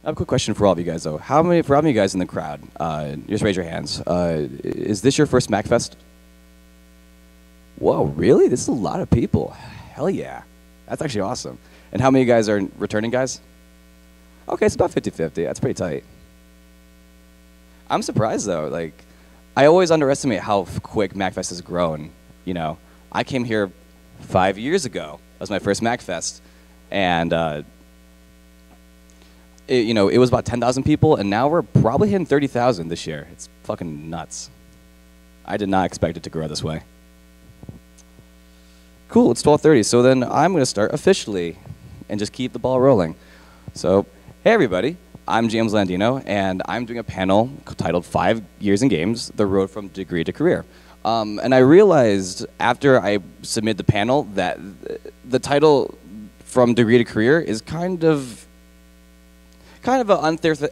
I have a quick question for all of you guys, though. For all of you guys in the crowd, just raise your hands. Is this your first MAGFest? Whoa, really? This is a lot of people. Hell yeah. That's actually awesome. And how many guys are returning guys? Okay, it's about 50-50. That's pretty tight. I'm surprised, though. Like, I always underestimate how quick MAGFest has grown. You know, I came here 5 years ago. That was my first MAGFest. And, it was about 10,000 people, and now we're probably hitting 30,000 this year. It's fucking nuts. I did not expect it to grow this way. Cool, it's 12:30, so then I'm going to start officially and just keep the ball rolling. So, hey everybody, I'm James Landino, and I'm doing a panel titled 5 Years in Games, The Road from Degree to Career. And I realized after I submitted the panel that the title From Degree to Career is kind of an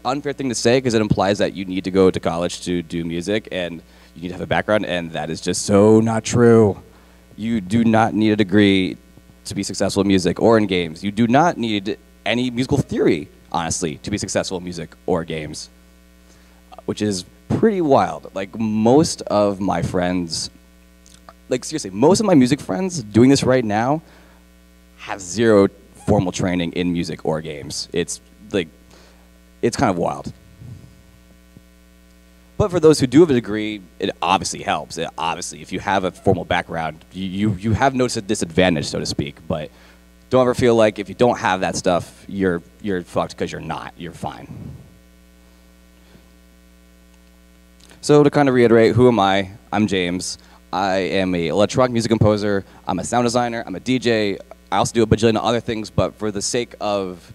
unfair thing to say, because it implies that you need to go to college to do music and you need to have a background, and that is just so not true. You do not need a degree to be successful in music or in games. You do not need any musical theory, honestly, to be successful in music or games, which is pretty wild. Like, most of my friends, like seriously, most of my music friends doing this right now have zero formal training in music or games. It's kind of wild. But for those who do have a degree, it obviously helps. Obviously, if you have a formal background, you have no disadvantage, so to speak. But don't ever feel like if you don't have that stuff, you're fucked, because you're not. You're fine. So to kind of reiterate, who am I? I'm James. I am an electronic music composer. I'm a sound designer. I'm a DJ. I also do a bajillion other things, but for the sake of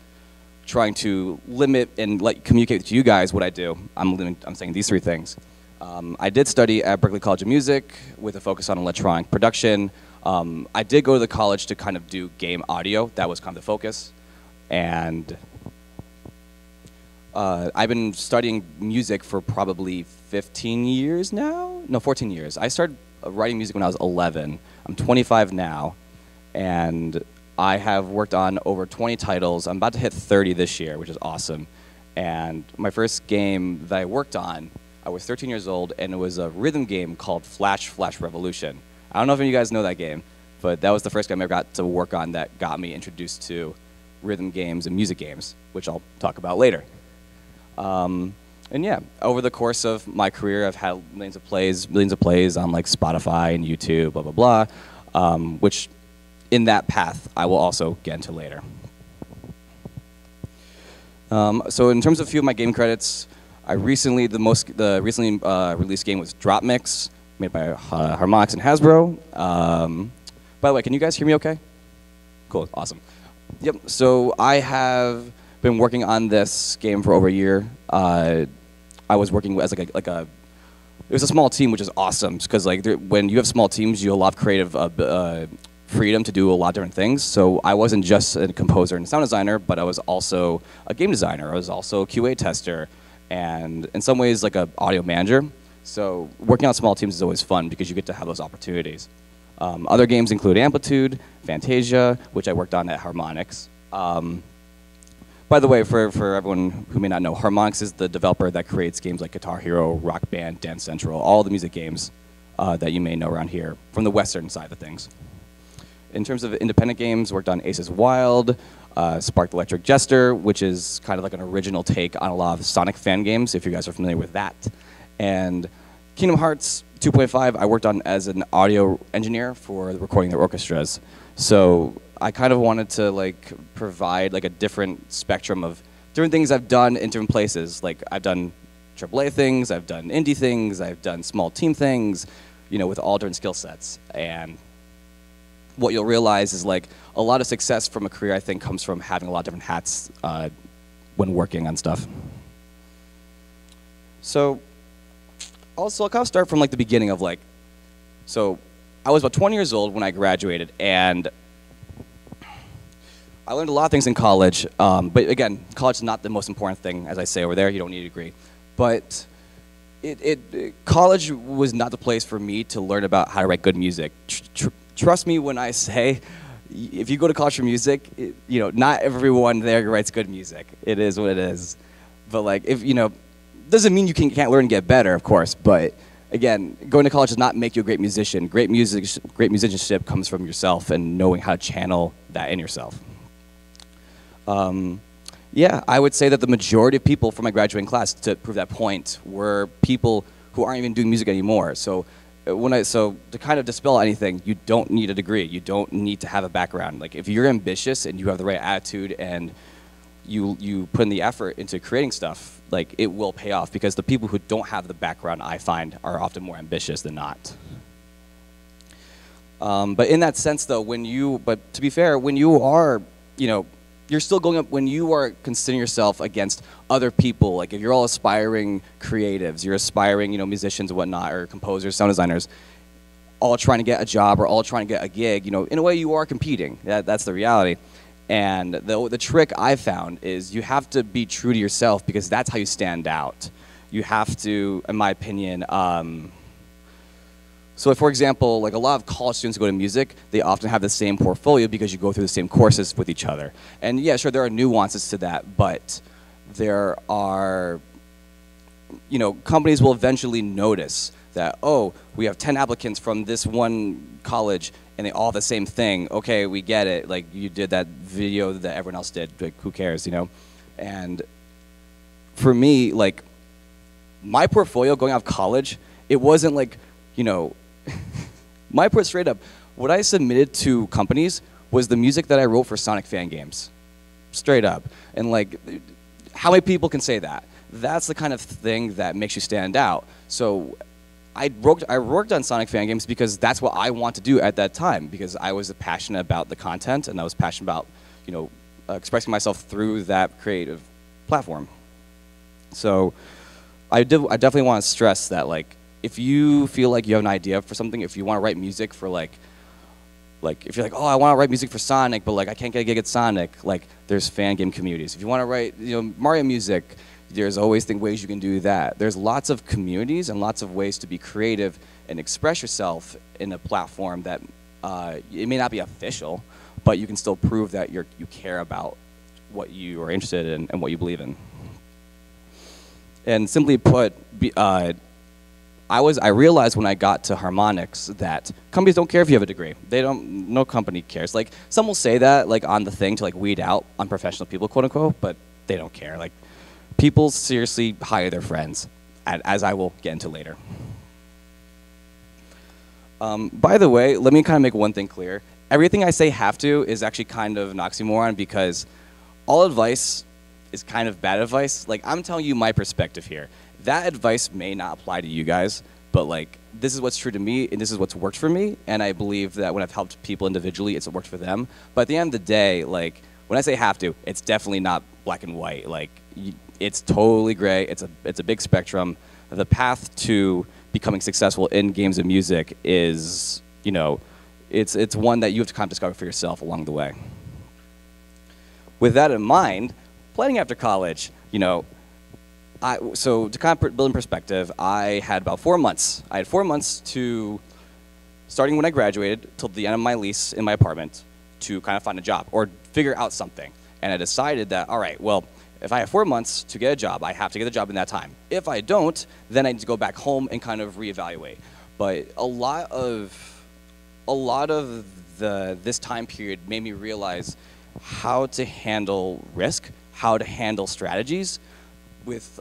trying to limit and communicate to you guys what I do, I'm saying these three things. I did study at Berklee College of Music with a focus on electronic production. I did go to the college to kind of do game audio. That was kind of the focus. And I've been studying music for probably 15 years now? No, 14 years. I started writing music when I was 11. I'm 25 now, and I have worked on over 20 titles. I'm about to hit 30 this year, which is awesome. And my first game that I worked on, I was 13 years old, and it was a rhythm game called Flash Revolution. I don't know if any of you guys know that game, but that was the first game I ever got to work on that got me introduced to rhythm games and music games, which I'll talk about later. And yeah, over the course of my career, I've had millions of plays on like Spotify and YouTube, blah, blah, blah, which in that path, I will also get into later. So in terms of a few of my game credits, the recently released game was Drop Mix, made by Harmonix and Hasbro. By the way, can you guys hear me okay? Cool, awesome. Yep, so I have been working on this game for over a year. I was working as it was a small team, which is awesome, because when you have small teams, you have a lot of creative freedom to do a lot of different things. So I wasn't just a composer and sound designer, but I was also a game designer. I was also a QA tester, and in some ways like an audio manager. So working on small teams is always fun because you get to have those opportunities. Other games include Amplitude, Fantasia, which I worked on at Harmonix. By the way, for everyone who may not know, Harmonix is the developer that creates games like Guitar Hero, Rock Band, Dance Central, all the music games that you may know around here from the Western side of things. In terms of independent games, worked on Aces Wild, Sparked Electric Jester, which is kind of like an original take on a lot of Sonic fan games, if you guys are familiar with that. And Kingdom Hearts 2.5, I worked on as an audio engineer for recording their orchestras. So I kind of wanted to provide a different spectrum of different things I've done in different places. Like I've done AAA things, I've done indie things, I've done small team things, with all different skill sets. And what you'll realize is a lot of success from a career, I think, comes from having a lot of different hats when working on stuff. So also I'll kind of start from the beginning of so I was about 20 years old when I graduated, and I learned a lot of things in college, but again, college is not the most important thing, as I say over there. You don't need a degree. But college was not the place for me to learn about how to write good music. Trust me when I say if you go to college for music, not everyone there writes good music. It is what it is. But like, if doesn't mean you can't learn and get better, of course. But again, going to college does not make you a great musician. Great musicianship comes from yourself and knowing how to channel that in yourself. Yeah, I would say that the majority of people from my graduating class, to prove that point, were people who aren't even doing music anymore. So to kind of dispel anything, you don't need a degree. You don't need to have a background. Like, if you're ambitious and you have the right attitude and you put in the effort into creating stuff, like, it will pay off, because the people who don't have the background, I find, are often more ambitious than not. But in that sense, though, but to be fair, when you are, you're still going up, when you are considering yourself against other people, like if you're all aspiring creatives, you're aspiring, musicians and whatnot, or composers, sound designers, all trying to get a job or all trying to get a gig, in a way you are competing. That's the reality. And the trick I've found is you have to be true to yourself, because that's how you stand out. You have to, in my opinion, so for example, like a lot of college students who go to music, they often have the same portfolio because you go through the same courses with each other. And yeah, sure, there are nuances to that, but there are, companies will eventually notice that, oh, we have 10 applicants from this one college and they all have the same thing. Okay, we get it. Like, you did that video that everyone else did. Like, who cares, And for me, like, my portfolio going out of college, it wasn't like, straight up, what I submitted to companies was the music that I wrote for Sonic fan games. Straight up. And like, how many people can say that? That's the kind of thing that makes you stand out. So I worked on Sonic fan games because that's what I want to do at that time, because I was passionate about the content and I was passionate about, expressing myself through that creative platform. So I definitely want to stress that, like, if you feel like you have an idea for something, if you want to write music for like if you're like, oh, I want to write music for Sonic, but like I can't get a gig at Sonic, like there's fan game communities. If you want to write, Mario music, there's always ways you can do that. There's lots of communities and lots of ways to be creative and express yourself in a platform that it may not be official, but you can still prove that you care about what you are interested in and what you believe in. And simply put, I realized when I got to harmonics that companies don't care if you have a degree. No company cares. Like, some will say that, like, on the thing to like weed out unprofessional people, quote unquote, but they don't care. Like, people seriously hire their friends, as I will get into later. By the way, let me kind of make one thing clear. Everything I say have to is actually kind of an oxymoron, because all advice is kind of bad advice. Like, I'm telling you my perspective here. That advice may not apply to you guys, but like, this is what's true to me and this is what's worked for me, and I believe that when I've helped people individually, it's worked for them. But at the end of the day, like, when I say have to, it's definitely not black and white. Like, it's totally gray. It's a big spectrum. The path to becoming successful in games and music is, it's one that you have to kind of discover for yourself along the way. With that in mind, planning after college, so to kind of build in perspective, I had about 4 months. I had 4 months to, starting when I graduated till the end of my lease in my apartment, to kind of find a job or figure out something. And I decided that, all right, well, if I have 4 months to get a job, I have to get a job in that time. If I don't, then I need to go back home and kind of reevaluate. But a lot of this time period made me realize how to handle risk, how to handle strategies with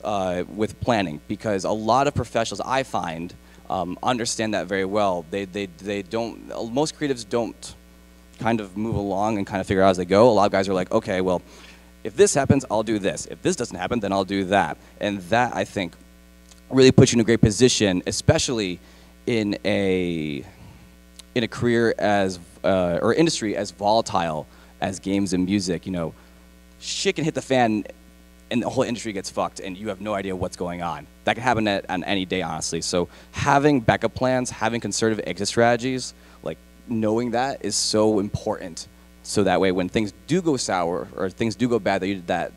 planning, because a lot of professionals, I find, understand that very well. They don't, most creatives don't kind of move along and kind of figure out as they go. A lot of guys are like, okay, well, if this happens, I'll do this. If this doesn't happen, then I'll do that. And that, I think, really puts you in a great position, especially in a career as, or industry as volatile as games and music. Shit can hit the fan and the whole industry gets fucked and you have no idea what's going on. That can happen on any day, honestly. So having backup plans, having conservative exit strategies, like knowing that is so important. So that way when things do go sour or things do go bad that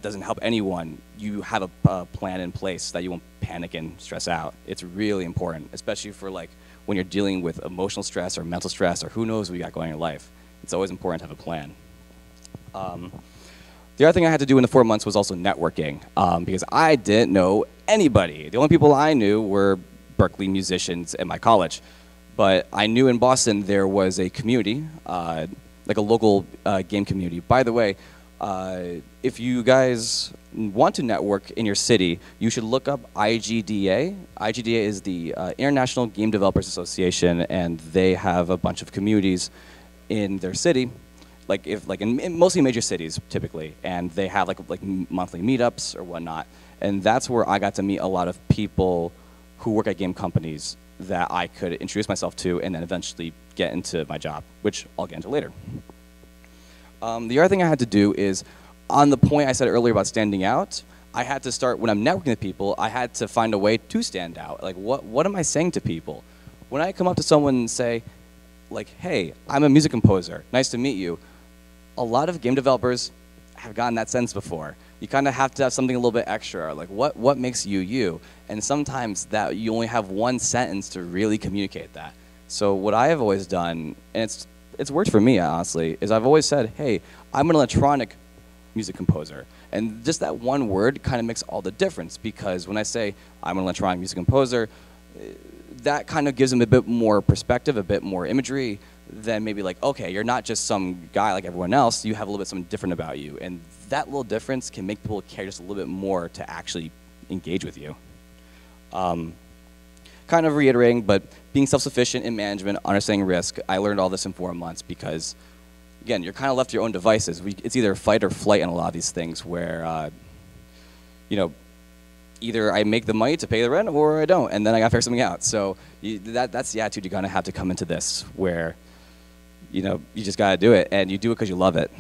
doesn't help anyone, you have a plan in place that you won't panic and stress out. It's really important, especially for like when you're dealing with emotional stress or mental stress or who knows what you got going in your life. It's always important to have a plan. The other thing I had to do in the 4 months was also networking, because I didn't know anybody. The only people I knew were Berkeley musicians at my college. But I knew in Boston there was a community, like a local game community. By the way, if you guys want to network in your city, you should look up IGDA. IGDA is the International Game Developers Association, and they have a bunch of communities in their city, in mostly major cities typically, and they have like monthly meetups or whatnot. And that's where I got to meet a lot of people who work at game companies that I could introduce myself to and then eventually get into my job, which I'll get into later. The other thing I had to do is, on the point I said earlier about standing out, I had to start, when I'm networking with people, I had to find a way to stand out. Like, what am I saying to people? When I come up to someone and say, like, hey, I'm a music composer, nice to meet you, a lot of game developers have gotten that sense before. You kind of have to have something a little bit extra, like what makes you you? And sometimes that you only have one sentence to really communicate that. So what I have always done, and it's worked for me honestly, is I've always said, hey, I'm an electronic music composer. And just that one word kind of makes all the difference, because when I say I'm an electronic music composer, that kind of gives them a bit more perspective, a bit more imagery than maybe like, okay, you're not just some guy like everyone else, you have a little bit something different about you. And that little difference can make people care just a little bit more to actually engage with you. Kind of reiterating, but being self-sufficient in management, understanding risk, I learned all this in 4 months because, again, you're kind of left to your own devices. It's either fight or flight in a lot of these things where, either I make the money to pay the rent or I don't, and then I gotta figure something out. So that's the attitude you're gonna have to come into this, where, you just gotta do it, and you do it because you love it.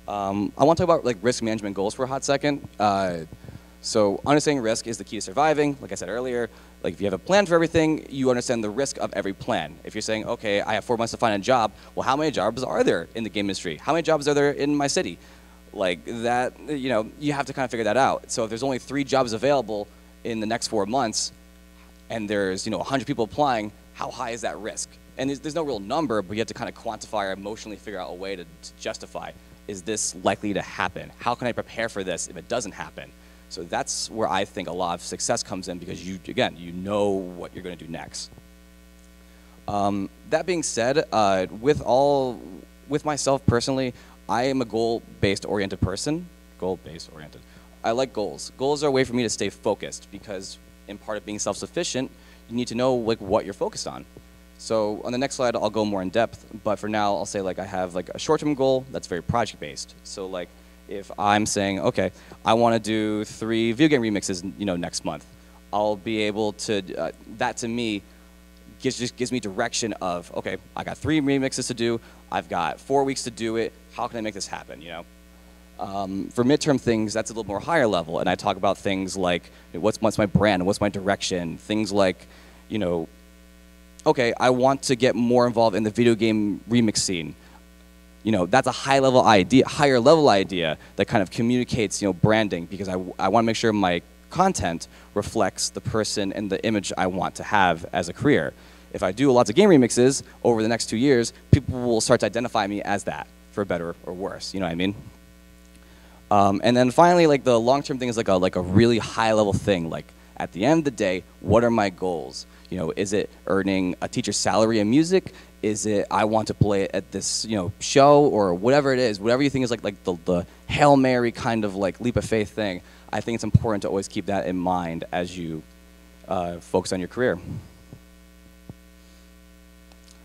I want to talk about risk management goals for a hot second. So understanding risk is the key to surviving. Like I said earlier, if you have a plan for everything, you understand the risk of every plan. If you're saying, okay, I have 4 months to find a job, well, how many jobs are there in the game industry? How many jobs are there in my city? Like that, you have to kind of figure that out. So if there's only 3 jobs available in the next 4 months, and there's 100 people applying, how high is that risk? And there's no real number, but you have to kind of quantify or emotionally figure out a way to justify, is this likely to happen? How can I prepare for this if it doesn't happen? So that's where I think a lot of success comes in, because you know what you're going to do next. That being said, with myself personally, I am a goal-based oriented person. Goal-based oriented. I like goals. Goals are a way for me to stay focused, because in part of being self-sufficient, you need to know what you're focused on. So on the next slide, I'll go more in depth, but for now, I'll say I have a short-term goal that's very project-based. So if I'm saying, okay, I want to do 3 video game remixes, next month, I'll be able to. That to me just gives me direction of, okay, I got 3 remixes to do. I've got 4 weeks to do it. How can I make this happen? For midterm things, that's a little more higher level, and I talk about things like what's my brand, what's my direction, things like, okay, I want to get more involved in the video game remix scene. That's a higher level idea that kind of communicates, branding, because I want to make sure my content reflects the person and the image I want to have as a career. If I do lots of game remixes over the next 2 years, people will start to identify me as that, for better or worse. You know what I mean? And then finally, the long-term thing is like a really high-level thing. At the end of the day, what are my goals? Is it earning a teacher's salary in music? Is it I want to play it at this show, or whatever it is? Whatever you think is the Hail Mary kind of leap of faith thing. I think it's important to always keep that in mind as you focus on your career.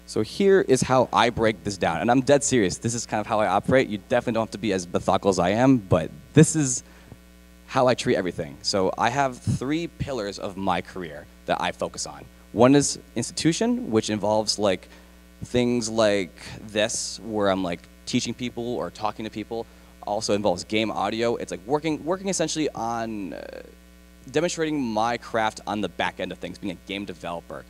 So here is how I break this down, and I'm dead serious. This is kind of how I operate. You definitely don't have to be as methodical as I am, but this is how I treat everything. So I have 3 pillars of my career that I focus on. One is institution, which involves things like this, where I'm teaching people or talking to people. Also involves game audio. It's working essentially on demonstrating my craft on the back end of things, being a game developer.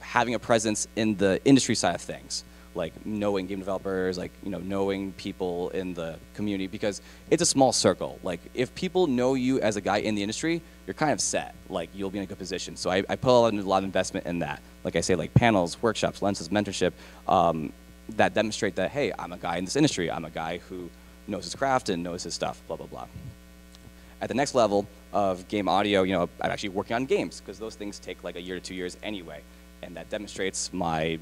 Having a presence in the industry side of things. like knowing game developers, like knowing people in the community, because it's a small circle. Like if people know you as a guy in the industry, you're kind of set. Like you'll be in a good position. So I put a lot of investment in that. Like I say, like panels, workshops, lenses, mentorship, that demonstrate that, hey, I'm a guy in this industry. I'm a guy who knows his craft and knows his stuff, blah, blah, blah. At the next level of game audio, I'm actually working on games, because those things take like a year to 2 years anyway. And that demonstrates my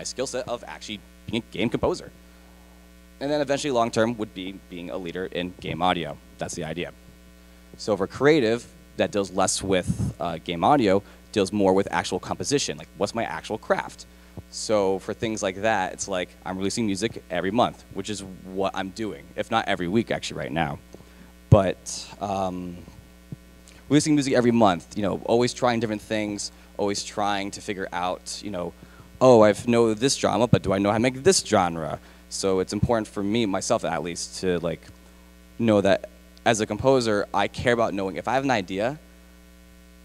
skill set of actually being a game composer. And then eventually long term would be being a leader in game audio. That's the idea. So for creative, that deals less with game audio, deals more with actual composition, like what's my actual craft. So for things like that, it's like I'm releasing music every month, which is what I'm doing, if not every week actually right now. But releasing music every month, always trying different things, always trying to figure out, oh, I know this genre, but do I know how to make this genre? So it's important for me, myself at least, to like know that as a composer, I care about knowing if I have an idea,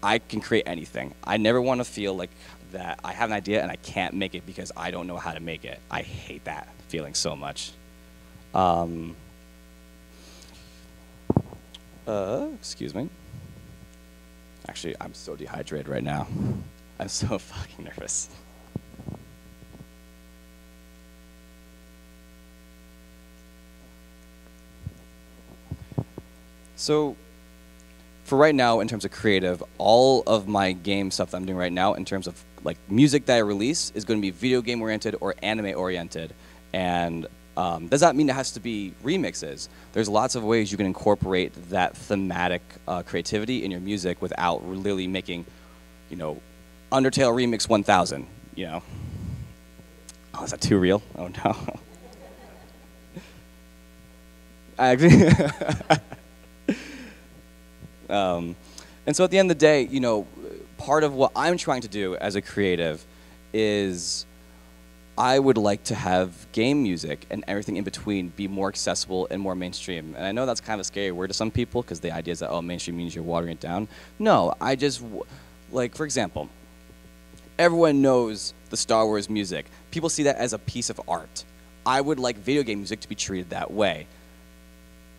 I can create anything. I never want to feel like that I have an idea and I can't make it because I don't know how to make it. I hate that feeling so much. Excuse me. Actually, I'm so dehydrated right now. I'm so fucking nervous. So, for right now, in terms of creative, all of my game stuff that I'm doing right now, in terms of like music that I release, is going to be video game oriented or anime oriented. And does that mean it has to be remixes? There's lots of ways you can incorporate that thematic creativity in your music without really making, Undertale Remix 1000, Oh, is that too real? Oh no. I actually. And so at the end of the day, part of what I'm trying to do as a creative is I would like to have game music and everything in between be more accessible and more mainstream. And I know that's kind of a scary word to some people because the idea is that, oh, mainstream means you're watering it down. No, I just, like, for example, everyone knows the Star Wars music. People see that as a piece of art. I would like video game music to be treated that way.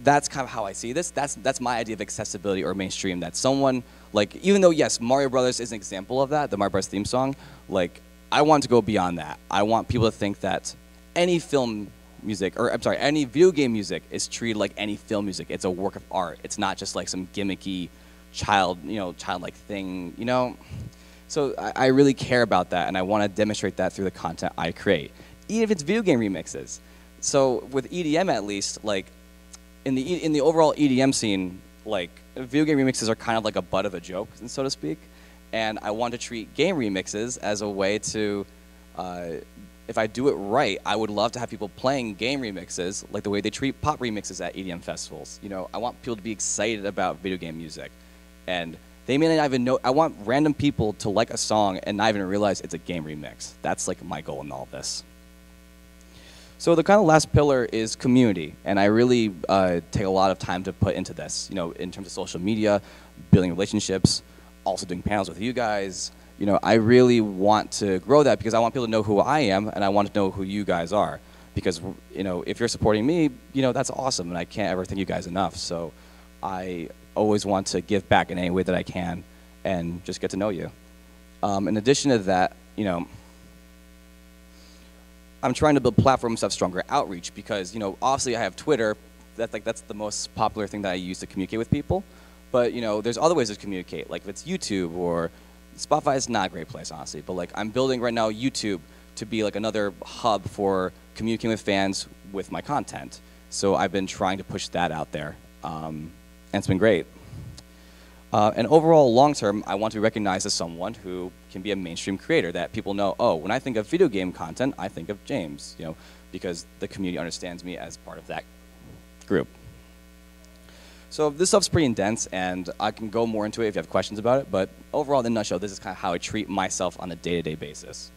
That's kind of how I see this. That's my idea of accessibility or mainstream. That someone, like, even though, yes, Mario Brothers is an example of that, the Mario Brothers theme song, like, I want to go beyond that. I want people to think that any film music, or I'm sorry, any video game music is treated like any film music. It's a work of art. It's not just like some gimmicky childlike thing, So I really care about that, and I want to demonstrate that through the content I create, even if it's video game remixes. So with EDM at least, like, in the overall EDM scene, like, video game remixes are kind of like a butt of a joke, so to speak. And I want to treat game remixes as a way to, if I do it right, I would love to have people playing game remixes like the way they treat pop remixes at EDM festivals. I want people to be excited about video game music. And they may not even know, I want random people to like a song and not even realize it's a game remix. That's like my goal in all this. So the kind of last pillar is community, and I really take a lot of time to put into this, in terms of social media, building relationships, also doing panels with you guys. I really want to grow that because I want people to know who I am, and I want to know who you guys are. Because, if you're supporting me, that's awesome, and I can't ever thank you guys enough. So I always want to give back in any way that I can and just get to know you. In addition to that, I'm trying to build platforms that have stronger outreach because, obviously I have Twitter. That's the most popular thing that I use to communicate with people. But, there's other ways to communicate. Like if it's YouTube or Spotify is not a great place, honestly. But like I'm building right now YouTube to be like another hub for communicating with fans with my content. So I've been trying to push that out there. And it's been great. And overall, long term, I want to be recognized as someone who can be a mainstream creator, that people know, oh, when I think of video game content, I think of James, because the community understands me as part of that group. So this stuff's pretty intense, and I can go more into it if you have questions about it, but overall, in a nutshell, this is kind of how I treat myself on a day-to-day basis.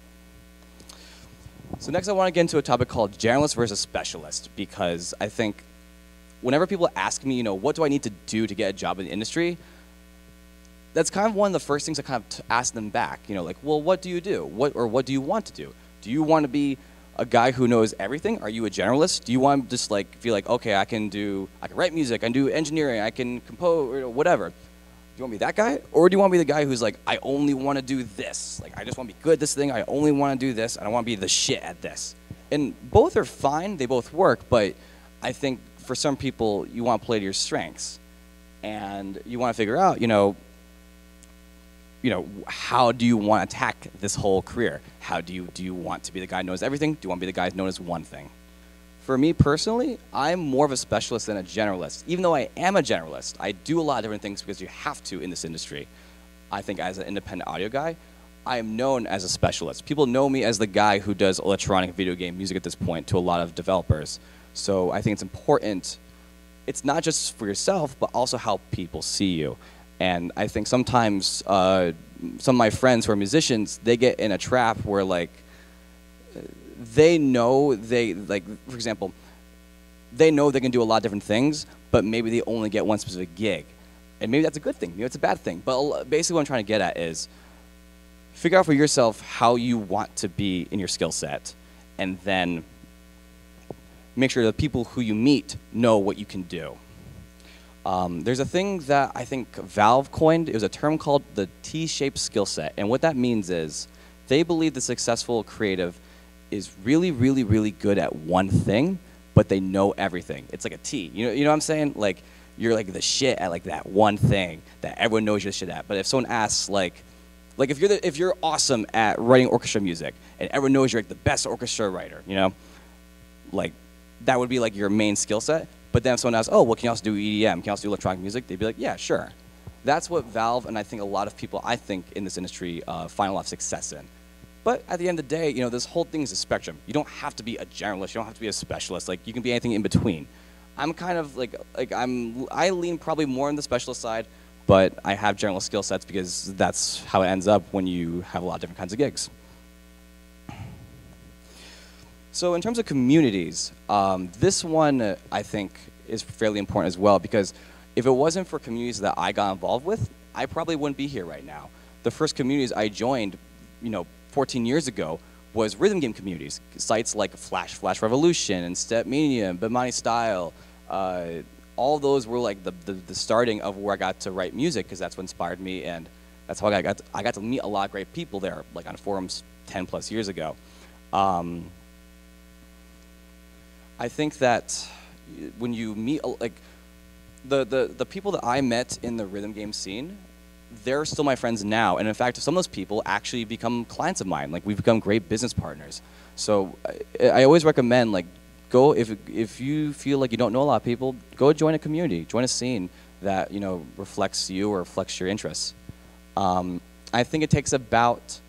So next I want to get into a topic called generalist versus specialist, because I think whenever people ask me, what do I need to do to get a job in the industry, that's kind of one of the first things I kind of ask them back, like, well, what do you do? What do you want to do? Do you want to be a guy who knows everything? Are you a generalist? Do you want to just like feel like, okay, I can write music, I can do engineering, I can compose, or whatever? Do you want to be that guy? Or do you want to be the guy who's like, I only want to do this. Like, I just want to be good at this thing. I only want to do this, and I want to be the shit at this. And both are fine. They both work. But I think for some people, you want to play to your strengths. And you want to figure out, how do you want to attack this whole career? Do you want to be the guy who knows everything? Do you want to be the guy known as one thing? For me personally, I'm more of a specialist than a generalist. Even though I am a generalist, I do a lot of different things because you have to in this industry. I think as an independent audio guy, I am known as a specialist. People know me as the guy who does electronic video game music at this point to a lot of developers. So I think it's important. It's not just for yourself, but also how people see you. And I think sometimes some of my friends who are musicians, they get in a trap where they know for example, they know they can do a lot of different things, but maybe they only get one specific gig. And maybe that's a good thing, maybe it's a bad thing. But basically what I'm trying to get at is figure out for yourself how you want to be in your skill set, and then make sure the people who you meet know what you can do. There's a thing that I think Valve coined. It was a term called the T-shaped skill set. And what that means is they believe the successful creative is really, really, really good at one thing, but they know everything. It's like a T. You know what I'm saying? Like, you're like the shit at like that one thing that everyone knows you're the shit at. But if someone asks like if you're awesome at writing orchestra music and everyone knows you're like the best orchestra writer, like that would be like your main skill set. But then if someone asks, oh, well, can you also do EDM? Can you also do electronic music? They'd be like, yeah, sure. That's what Valve and I think a lot of people in this industry find a lot of success in. But at the end of the day, this whole thing is a spectrum. You don't have to be a generalist. You don't have to be a specialist. Like, you can be anything in between. I'm kind of I lean probably more on the specialist side, but I have general skill sets because that's how it ends up when you have a lot of different kinds of gigs. So in terms of communities, this one I think is fairly important as well, because if it wasn't for communities that I got involved with, I probably wouldn't be here right now. The first communities I joined, 14 years ago, was rhythm game communities. Sites like Flash Revolution and Stepmania and Bimani Style. All those were like the starting of where I got to write music, because that's what inspired me, and that's how I got to meet a lot of great people there, like on forums 10 plus years ago. I think that when you meet the people that I met in the rhythm game scene, they're still my friends now, and in fact, some of those people actually become clients of mine. Like, we've become great business partners. So I always recommend, like, go if you feel like you don't know a lot of people, go join a community, join a scene that reflects you or reflects your interests. I think it takes about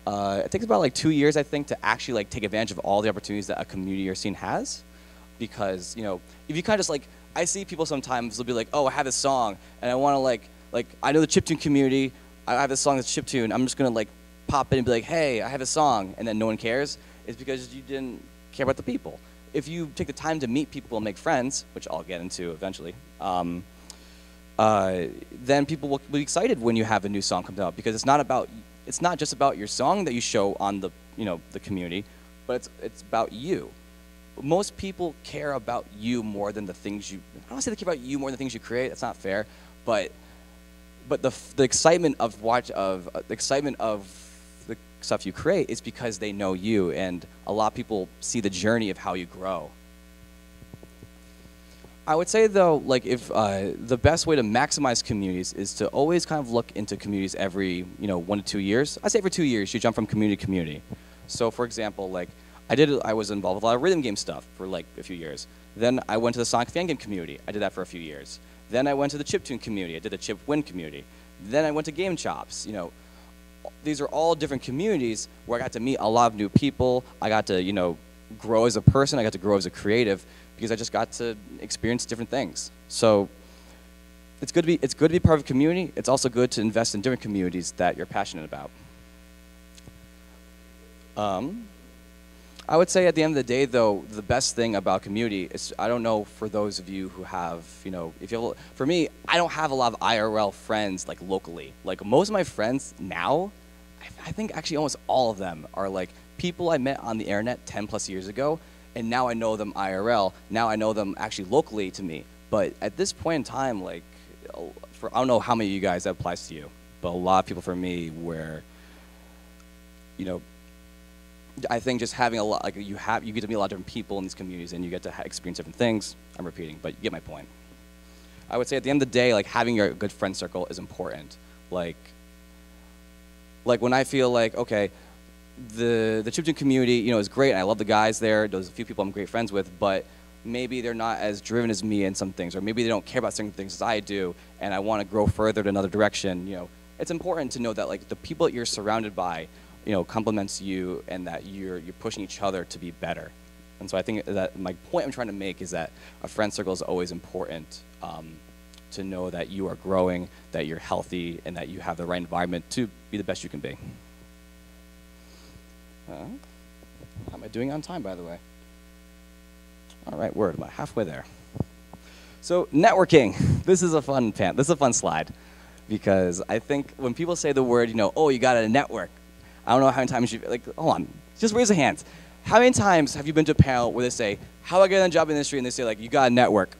like 2 years, I think, to actually like take advantage of all the opportunities that a community or scene has, because if you kind of just like, I see people sometimes, they'll be like, oh, I have this song and I want to like I know the chiptune community, I have this song that's chiptune, I'm just gonna like pop in and be like, hey, I have a song, and then no one cares. It's because you didn't care about the people. If you take the time to meet people and make friends, which I'll get into eventually, then people will be excited when you have a new song comes out, because it's not just about your song that you show on the the community, but it's about you. Most people care about you more than the things you. I don't want to say they care about you more than the things you create. That's not fair, but the excitement of the stuff you create is because they know you, and a lot of people see the journey of how you grow. I would say though, like, if the best way to maximize communities is to always kind of look into communities every 1 to 2 years. I say every 2 years you jump from community to community. So for example, like I was involved with a lot of rhythm game stuff for like a few years. Then I went to the Sonic fan game community. I did that for a few years. Then I went to the chiptune community. I did the chip win community. Then I went to Game Chops. These are all different communities where I got to meet a lot of new people. I got to grow as a person. I got to grow as a creative, because I just got to experience different things. So it's good to be part of a community. It's also good to invest in different communities that you're passionate about. I would say at the end of the day, though, the best thing about community is, I don't know for those of you who have, for me, I don't have a lot of IRL friends like locally. Like, most of my friends now, I think actually almost all of them are like people I met on the internet 10 plus years ago, and now I know them IRL. Now I know them actually locally to me. But at this point in time, like, I don't know how many of you guys that applies to you, but a lot of people for me where, you know, I think just having a lot, like you get to meet a lot of different people in these communities, and you get to experience different things. I'm repeating, but you get my point. I would say at the end of the day, like having your good friend circle is important. Like when I feel like, okay, the chiptune community, you know, is great, and I love the guys there. There's a few people I'm great friends with, but maybe they're not as driven as me in some things, or maybe they don't care about certain things as I do, and I want to grow further in another direction. You know, it's important to know that like the people that you're surrounded by, you know, complements you, and that you're pushing each other to be better. And so I think that my point I'm trying to make is that a friend circle is always important, to know that you are growing, that you're healthy, and that you have the right environment to be the best you can be. How am I doing on time, by the way? All right, we're about halfway there. So networking, this is a fun slide, because I think when people say the word, you know, oh, you got a network, I don't know how many times you've, like, hold on, just raise your hands. How many times have you been to a panel where they say, how do I get in a job in the industry, and they say, like, you got a network?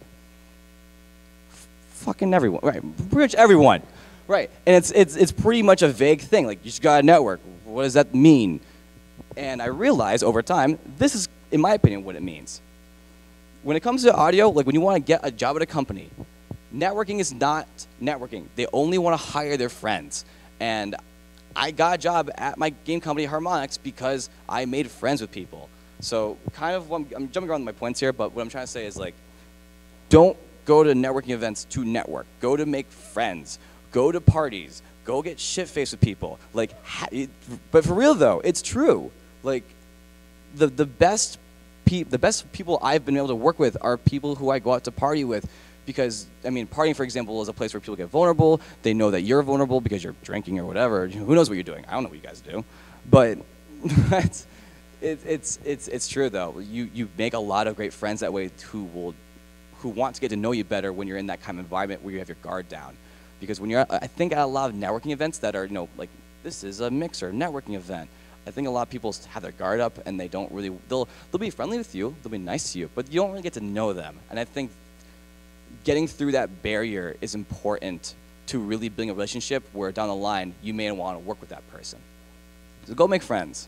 Fucking everyone, right, pretty much everyone, right, and it's pretty much a vague thing, like, you just got a network, what does that mean? And I realized over time, this is, in my opinion, what it means. When it comes to audio, like when you want to get a job at a company, networking is not networking. They only want to hire their friends. And I got a job at my game company, Harmonix, because I made friends with people. So kind of, I'm jumping around my points here, but what I'm trying to say is like, don't go to networking events to network. Go to make friends. Go to parties. Go get shit-faced with people. Like, but for real though, it's true. Like, the best people I've been able to work with are people who I go out to party with, because, I mean, partying, for example, is a place where people get vulnerable. They know that you're vulnerable because you're drinking or whatever. Who knows what you're doing? I don't know what you guys do. But it's true, though. You make a lot of great friends that way who want to get to know you better when you're in that kind of environment where you have your guard down. Because when you're, I think at a lot of networking events that are, you know, like, this is a mixer networking event, I think a lot of people have their guard up, and they don't really, they'll be friendly with you, they'll be nice to you, but you don't really get to know them. And I think getting through that barrier is important to really building a relationship where down the line, you may want to work with that person. So go make friends.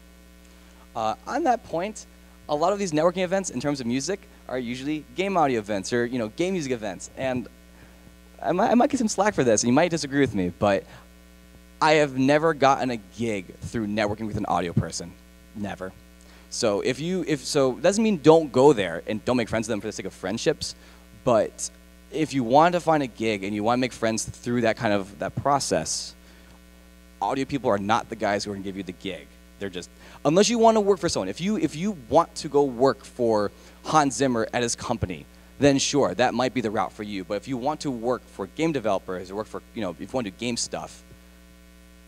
On that point, a lot of these networking events in terms of music are usually game audio events, or, you know, game music events. And I might get some slack for this, and you might disagree with me, but I have never gotten a gig through networking with an audio person. Never. So it doesn't mean don't go there and don't make friends with them for the sake of friendships, but if you want to find a gig and you want to make friends through that kind of that process, audio people are not the guys who are going to give you the gig. They're just, unless you want to work for someone. If you want to go work for Hans Zimmer at his company, then sure, that might be the route for you. But if you want to work for game developers, or work for, you know, if you want to do game stuff,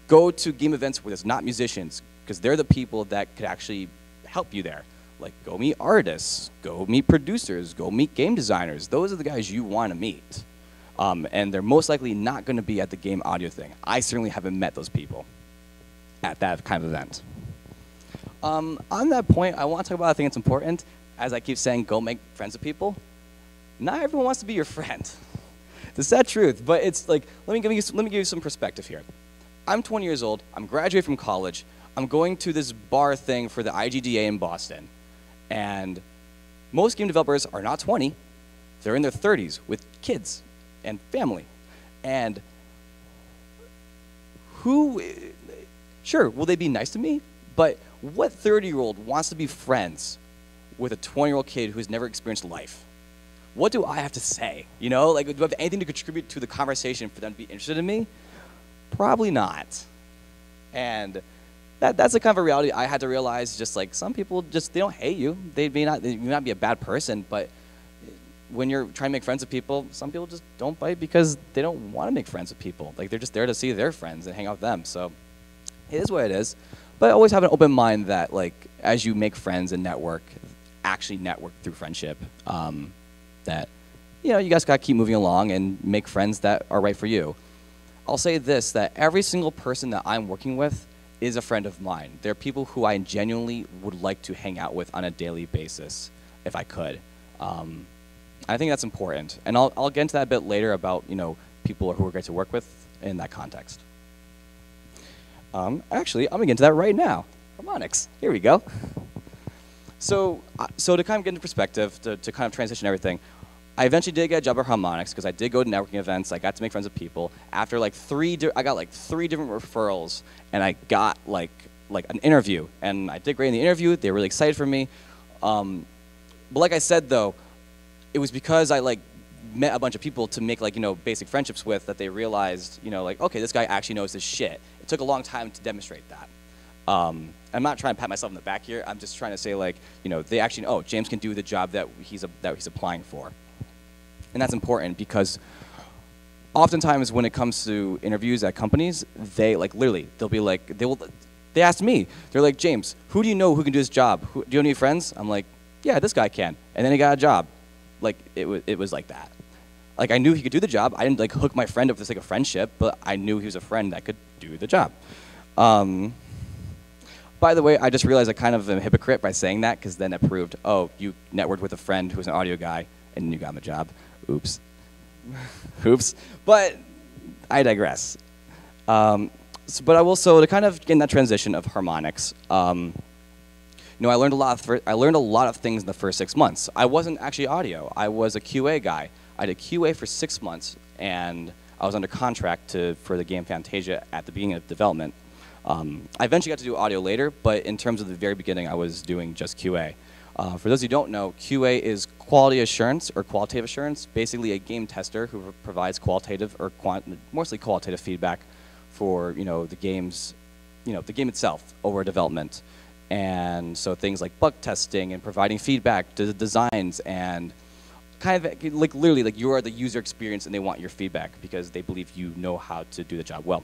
go to game events where there's not musicians, because they're the people that could actually help you there. Like, go meet artists, go meet producers, go meet game designers. Those are the guys you want to meet. And they're most likely not going to be at the game audio thing. I certainly haven't met those people at that kind of event. On that point, I want to talk about a thing that's important. As I keep saying, go make friends with people. Not everyone wants to be your friend. It's a sad truth, but it's like, let me give you some perspective here. I'm 20 years old. I'm graduating from college. I'm going to this bar thing for the IGDA in Boston. And most game developers are not 20. They're in their 30s with kids and family. And sure, will they be nice to me? But what 30-year-old wants to be friends with a 20-year-old kid who's never experienced life? What do I have to say? You know, like, do I have anything to contribute to the conversation for them to be interested in me? Probably not. And that's the kind of a reality I had to realize. Just like, some people just, they don't hate you. They may not be a bad person, but when you're trying to make friends with people, some people just don't bite because they don't want to make friends with people. Like, they're just there to see their friends and hang out with them. So it is what it is. But always have an open mind that, like, as you make friends and network, actually network through friendship, that, you know, you guys got to keep moving along and make friends that are right for you. I'll say this, that every single person that I'm working with is a friend of mine. They're people who I genuinely would like to hang out with on a daily basis if I could. I think that's important. And I'll get into that a bit later about, people who are great to work with in that context. Actually, I'm going to get into that right now. Harmonics. Here we go. So to kind of get into perspective, to kind of transition everything, I eventually did get a job at Harmonics because I did go to networking events. I got to make friends with people. After I got like 3 different referrals, and I got like an interview. And I did great in the interview. They were really excited for me. But like I said, though, it was because I met a bunch of people to make basic friendships with that they realized, okay, this guy actually knows his shit. It took a long time to demonstrate that. I'm not trying to pat myself in the back here. I'm just trying to say they actually know, oh, James can do the job that he's applying for. And that's important because oftentimes when it comes to interviews at companies, they literally, they asked me, they're like, James, who do you know who can do this job? Do you have any friends? I'm like, yeah, this guy can. And then he got a job. It was like that. I knew he could do the job. I didn't hook my friend up for the sake of friendship, but I knew he was a friend that could do the job. By the way, I just realized I kind of am a hypocrite by saying that because then it proved, oh, you networked with a friend who's an audio guy and you got him a job. Oops. Oops. But I digress. But I will, to kind of get in that transition of harmonics, I learned a lot of things in the first 6 months. I wasn't actually audio. I was a QA guy. I did QA for 6 months, and I was under contract for the game Fantasia at the beginning of development. I eventually got to do audio later, but in terms of the very beginning, I was doing just QA. For those who don't know, QA is quality assurance or qualitative assurance, basically a game tester who provides qualitative or mostly qualitative feedback for the game itself over development. And so things like bug testing and providing feedback to the designs and kind of literally you are the user experience and they want your feedback because they believe you know how to do the job well.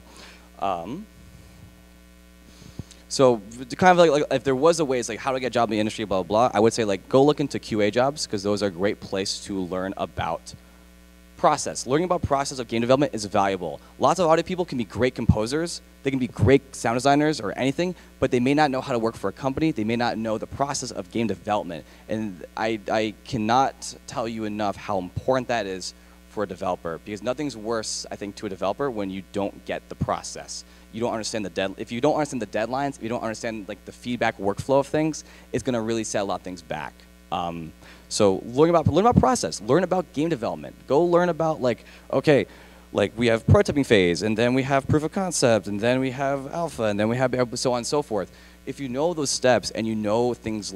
So kind of if there was a way, it's how to get a job in the industry, blah, blah, blah, I would say go look into QA jobs because those are a great place to learn about process. Learning about process of game development is valuable. Lots of audio people can be great composers. They can be great sound designers or anything, but they may not know how to work for a company. They may not know the process of game development. And I cannot tell you enough how important that is for a developer because nothing's worse, I think, to a developer when you don't get the process. You don't understand if you don't understand the deadlines, if you don't understand the feedback workflow of things, it's going to really set a lot of things back. So learn about process, learn about game development. Go learn about okay, we have prototyping phase, and then we have proof of concept, and then we have alpha, and then we have so on and so forth. If you know those steps and you know things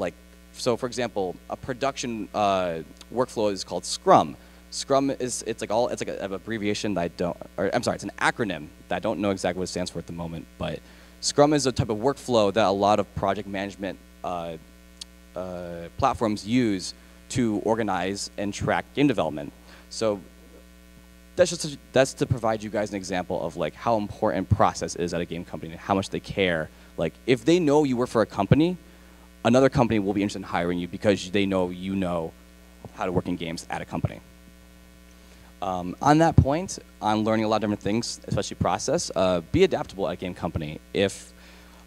so for example, a production workflow is called Scrum. Scrum it's an abbreviation that it's an acronym that I don't know exactly what it stands for at the moment, but Scrum is a type of workflow that a lot of project management platforms use to organize and track game development. So that's to provide you guys an example of how important process is at a game company and how much they care. If they know you work for a company, another company will be interested in hiring you because they know you know how to work in games at a company. On that point, on learning a lot of different things, especially process, be adaptable at a game company. If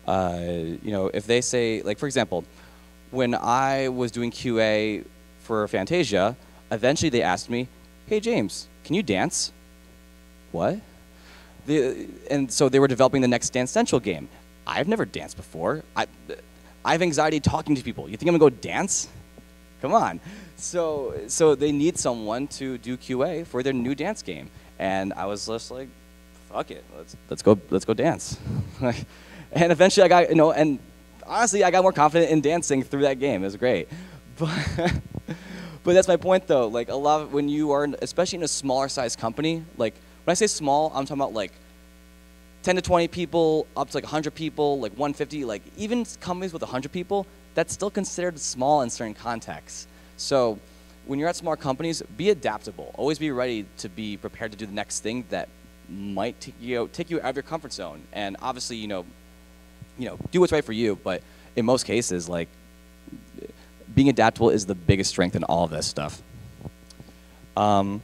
they say, for example, when I was doing QA for Fantasia, eventually they asked me, hey, James, can you dance? What? And so they were developing the next Dance Central game. I've never danced before. I have anxiety talking to people. You think I'm going to go dance? Come on. So they need someone to do QA for their new dance game. And I was just like, fuck it, let's go dance. And eventually I got, and honestly, I got more confident in dancing through that game. It was great. But that's my point, though. A lot of when you are, especially in a smaller size company, when I say small, I'm talking about 10 to 20 people, up to 100 people, 150. Even companies with 100 people, that's still considered small in certain contexts. So when you're at smaller companies, be adaptable. Always be ready to be prepared to do the next thing that might take you out of your comfort zone. And obviously, do what's right for you. But in most cases, being adaptable is the biggest strength in all of this stuff. Kind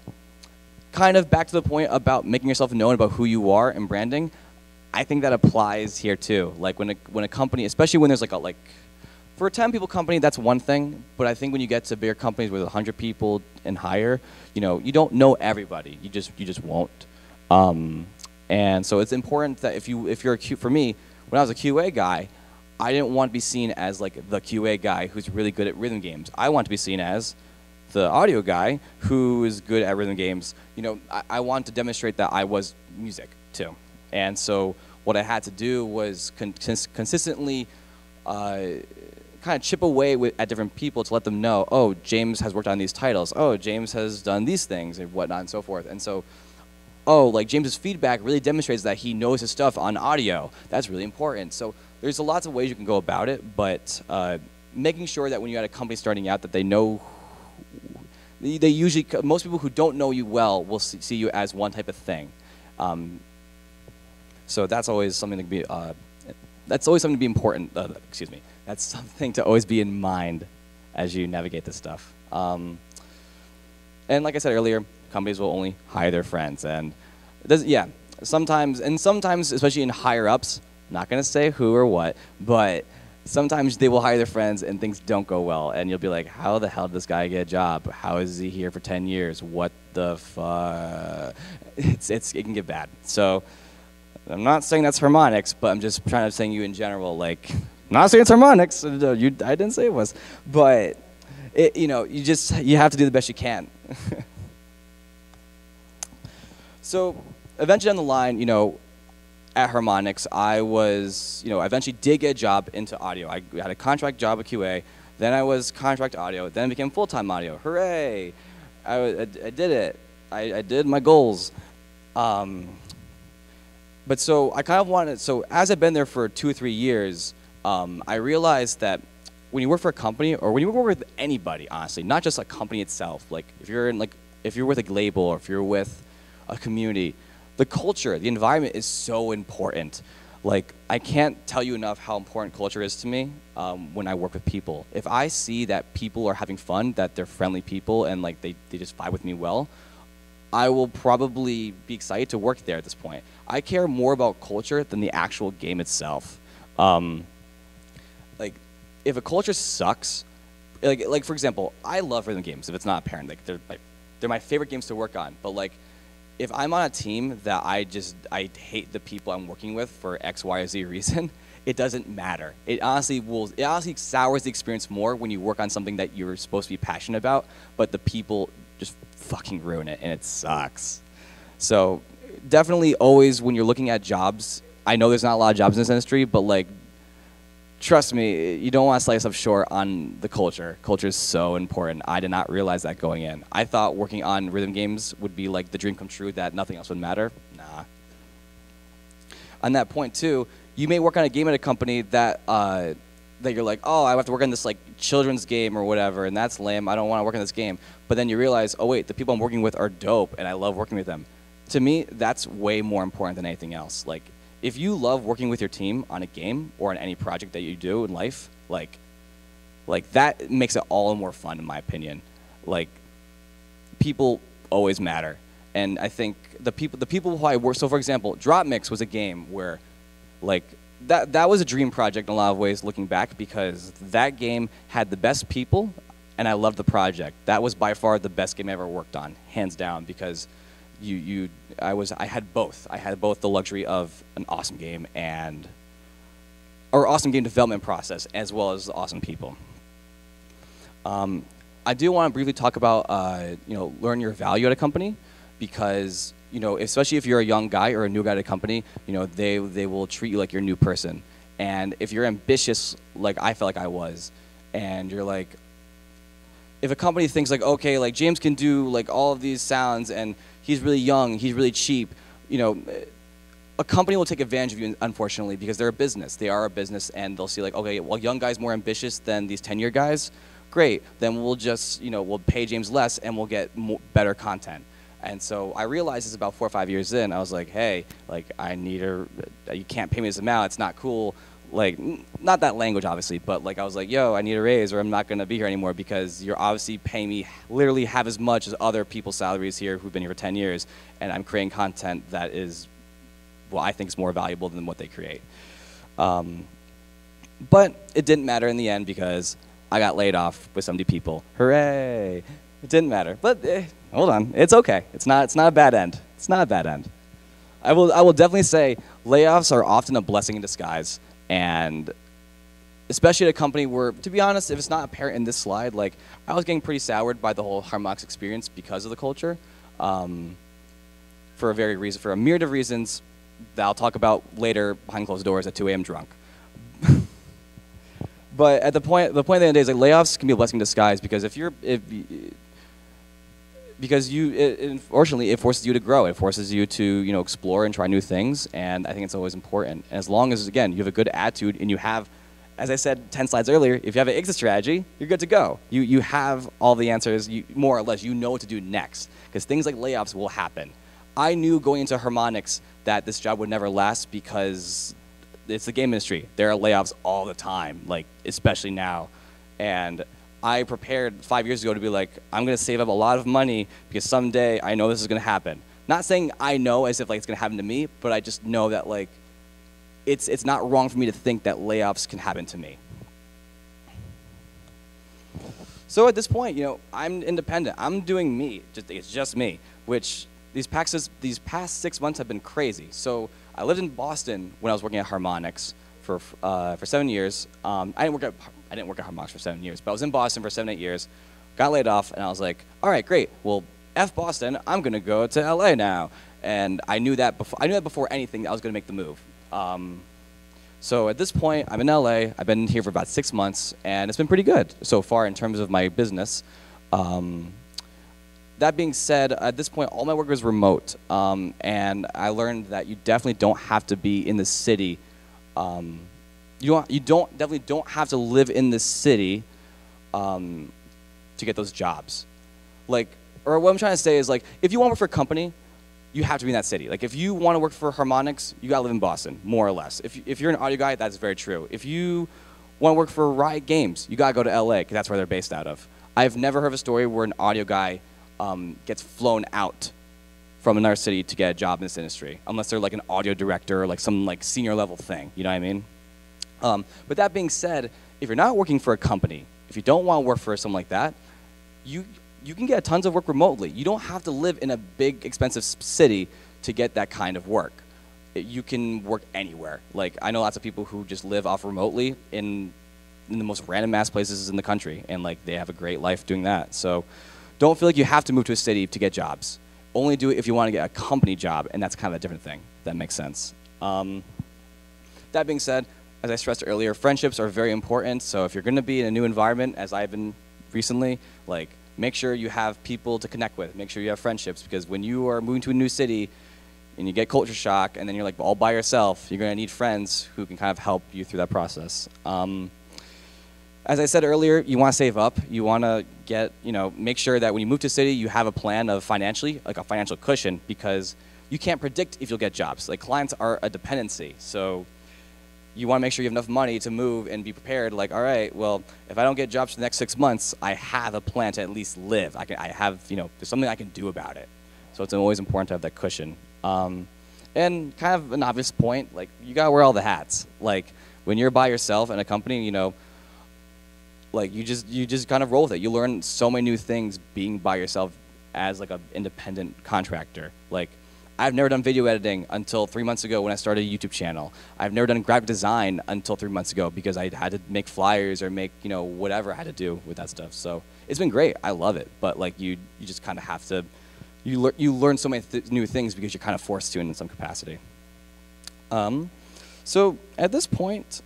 of back to the point about making yourself known about who you are and branding. I think that applies here too. Like when a company, especially when there's like for a 10 people company, that's one thing. But I think when you get to bigger companies with 100 people and higher, you don't know everybody. You just won't. And so it's important that if you're a for me, when I was a QA guy, I didn't want to be seen as like the QA guy who's really good at rhythm games. I want to be seen as the audio guy who is good at rhythm games. I wanted to demonstrate that I was music too. And so what I had to do was consistently kind of chip away at different people to let them know, oh, James has worked on these titles. Oh, James has done these things and whatnot and so forth. And so, oh, like James's feedback really demonstrates that he knows his stuff on audio. That's really important. So there's lots of ways you can go about it, but making sure that when you're at a company starting out that they know, they usually, most people who don't know you well will see you as one type of thing. So that's always something to be, important, excuse me. That's something to always be in mind as you navigate this stuff. And like I said earlier, companies will only hire their friends. And sometimes, especially in higher ups, not gonna say who or what, but sometimes they will hire their friends and things don't go well. And you'll be like, how the hell did this guy get a job? How is he here for 10 years? What the fuck? It can get bad. So I'm not saying that's harmonics, but I'm just trying to say you in general, like, I'm not saying it's harmonics. I didn't say it was, but you have to do the best you can. So eventually down the line, at Harmonix, I was, eventually did get a job into audio. I had a contract job at QA, then I was contract audio, then I became full-time audio. Hooray! I did it. I did my goals. But so I kind of wanted, so as I've been there for 2 or 3 years, I realized that when you work for a company, or when you work with anybody, honestly, not just a company itself, like if you're with a label, or if you're with a community, the culture, the environment is so important. Like, I can't tell you enough how important culture is to me when I work with people. If I see that people are having fun, that they're friendly people, and like they just vibe with me well, I will probably be excited to work there at this point. I care more about culture than the actual game itself. Like, if a culture sucks, like for example, I love rhythm games. If it's not apparent, like they're my favorite games to work on. But like, if I'm on a team that I hate the people I'm working with for X, Y, or Z reason, it doesn't matter. It honestly sours the experience more when you work on something that you're supposed to be passionate about, but the people just fucking ruin it, and it sucks. So definitely always when you're looking at jobs, I know there's not a lot of jobs in this industry, but like, trust me, you don't want to slice yourself short on the culture. Culture is so important. I did not realize that going in. I thought working on rhythm games would be like the dream come true, that nothing else would matter. Nah. On that point too, you may work on a game at a company that you're like, oh, I have to work on this like children's game or whatever, and that's lame. I don't want to work on this game. But then you realize, oh wait, the people I'm working with are dope, and I love working with them. To me, that's way more important than anything else. Like, if you love working with your team on a game or on any project that you do in life, like that makes it all the more fun, in my opinion. Like, people always matter, and I think the people who I work. So, for example, Drop Mix was a game where, like, that was a dream project in a lot of ways, looking back, because that game had the best people, and I loved the project. That was by far the best game I ever worked on, hands down, because I had both. I had both the luxury of an awesome game or awesome game development process, as well as awesome people. I do want to briefly talk about learn your value at a company, because especially if you're a young guy or a new guy at a company, they will treat you like you're a new person. And if you're ambitious, like I felt like I was, and you're like, if a company thinks like, okay, like James can do like all of these sounds and he's really young, he's really cheap, a company will take advantage of you, unfortunately, because they're a business. They are a business, and they'll see like, okay, well, young guy's more ambitious than these 10-year guys. Great, then we'll just, we'll pay James less and we'll get better content. And so I realized this about 4 or 5 years in. I was like, hey, like you can't pay me this amount. It's not cool. Like, not that language, obviously, but like I was like, yo, I need a raise or I'm not going to be here anymore, because you're obviously paying me literally half as much as other people's salaries here who've been here for 10 years, and I'm creating content that is what I think is more valuable than what they create. But it didn't matter in the end because I got laid off with 70 people. Hooray! It didn't matter. But hold on, it's okay. It's not a bad end. It's not a bad end. I will definitely say layoffs are often a blessing in disguise, and especially at a company where, to be honest, if it's not apparent in this slide, like I was getting pretty soured by the whole Harmonix experience because of the culture, for a myriad of reasons that I'll talk about later behind closed doors at 2 a.m. drunk. But at the point at the end of the day is like layoffs can be a blessing in disguise because unfortunately it forces you to grow. It forces you to explore and try new things, and I think it's always important. And as long as again you have a good attitude and you have, as I said 10 slides earlier, if you have an exit strategy, you're good to go. You have all the answers, more or less. You know what to do next because things like layoffs will happen. I knew going into Harmonix that this job would never last because it's the game industry. There are layoffs all the time, like especially now. And I prepared 5 years ago to be like, I'm going to save up a lot of money because someday I know this is going to happen. Not saying I know as if like it's going to happen to me, but I just know that like it's not wrong for me to think that layoffs can happen to me. So at this point, I'm independent. I'm doing me. It's just me, which these past 6 months have been crazy. So I lived in Boston when I was working at Harmonix for 7 years. I didn't work at Harmonix for 7 years, but I was in Boston for 7, 8 years. Got laid off, and I was like, all right, great. Well, F Boston, I'm gonna go to LA now. And I knew that before anything that I was gonna make the move. So at this point, I'm in LA. I've been here for about 6 months, and it's been pretty good so far in terms of my business. That being said, at this point, all my work is remote, and I learned that you definitely don't have to be in the city. You definitely don't have to live in the city to get those jobs. Or what I'm trying to say is, like, if you want to work for a company, you have to be in that city. Like, if you want to work for Harmonix, you gotta live in Boston, more or less. If you're an audio guy, that's very true. If you want to work for Riot Games, you gotta go to LA, because that's where they're based out of. I've never heard of a story where an audio guy gets flown out from another city to get a job in this industry, unless they're like an audio director or like some like senior level thing, you know what I mean? But that being said, if you're not working for a company, if you don't want to work for something like that, you can get tons of work remotely. You don't have to live in a big, expensive city to get that kind of work. You can work anywhere. Like, I know lots of people who just live off remotely in the most random ass places in the country, and like they have a great life doing that. So don't feel like you have to move to a city to get jobs. Only do it if you want to get a company job, and that's kind of a different thing. That makes sense. That being said, as I stressed earlier, friendships are very important. So if you're going to be in a new environment, as I've been recently, like, make sure you have people to connect with. Make sure you have friendships, because when you are moving to a new city and you get culture shock and then you're like all by yourself, you're going to need friends who can kind of help you through that process. As I said earlier, you want to save up. You want to make sure that when you move to a city, you have a plan of financially, like a financial cushion, because you can't predict if you'll get jobs. Like, clients are a dependency. So you want to make sure you have enough money to move and be prepared. Like, all right, well, if I don't get jobs for the next 6 months, I have a plan to at least live. I have, there's something I can do about it. So it's always important to have that cushion. And kind of an obvious point, like, you gotta wear all the hats. Like, when you're by yourself in a company, like, you just kind of roll with it. You learn so many new things being by yourself as like an independent contractor. Like, I've never done video editing until 3 months ago when I started a YouTube channel. I've never done graphic design until 3 months ago because I had to make flyers or make, whatever I had to do with that stuff. So it's been great. I love it. But like, you just kind of have to, you learn so many new things because you're kind of forced to in some capacity. So at this point,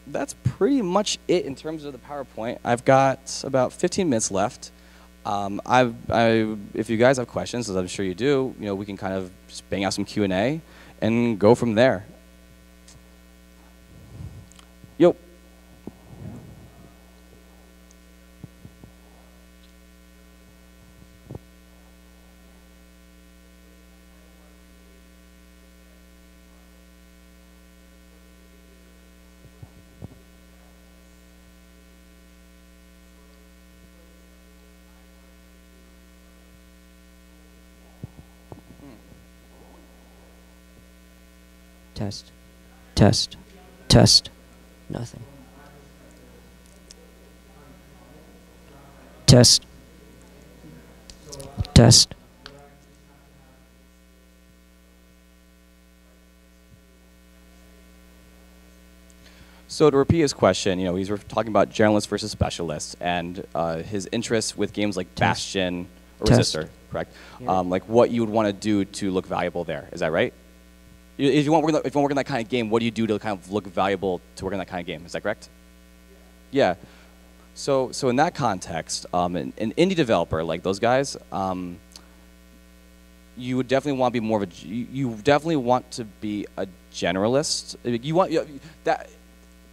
that's pretty much it in terms of the PowerPoint. I've got about 15 minutes left. If you guys have questions, as I'm sure you do, we can kind of just bang out some Q&A and go from there. Yo. Test. Test. Test. Nothing. Test. Test. So to repeat his question, he's talking about generalists versus specialists, and his interests with games like Bastion or Test. Resistor, correct? Yeah. Like what you would want to do to look valuable there. Is that right? If you want to work in that kind of game, what do you do to kind of look valuable to work in that kind of game? Is that correct? Yeah. So in that context, an indie developer like those guys, you would definitely want to be more of a. You definitely want to be a generalist. That.